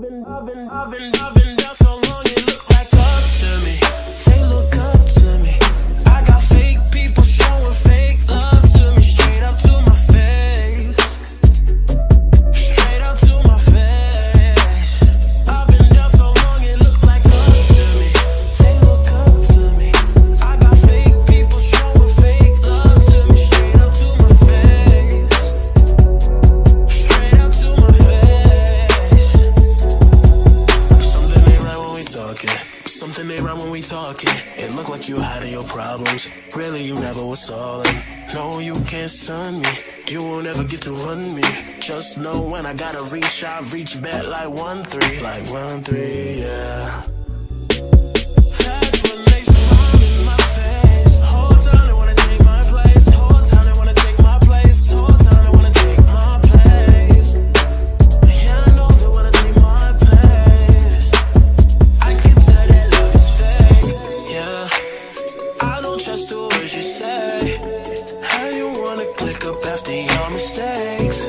I've been down so long, it look like up to me. They look up to me. I got fake people showing fake love to me. Straight up to my face. Straight up to my face. I've been down so long, it look like up to me. They look up to me. I got fake people showing fake love to me. Straight up to my face. Straight up to my face. Something ain't right when we talking. Something ain't right when we talking. It look like you hiding your problems. Really, you never was solid. No, you can't sun me. You won't ever get to run me. Just know when I gotta reach, I reach back like 1-3. Like 1-3, yeah. That's when they smile in my face. Whole time they wanna take my place. Whole time they wanna take my place. Whole time they wanna take my place. Yeah, I know they wanna take my place. I can tell that love is fake. Yeah, I don't trust the words you say. How you wanna click up after your mistakes?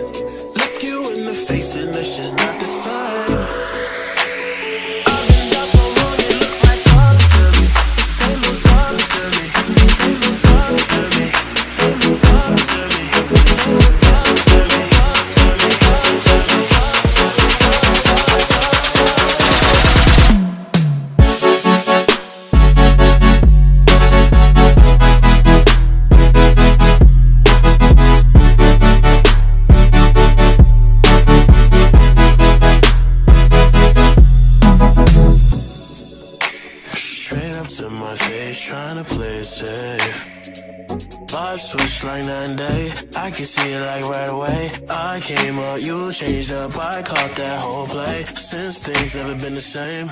Look you in the face and it's just not the same. I've been down so long, it look like up to me. They look up to me. They look up to me. They look up to me. They look up to me. Up to me. Up to me. Up to me. Straight up to my face, trying to play it safe. Vibe switch like 9-day, I can see it like right away. I came up, you changed up, I caught that whole play. Since things never been the same.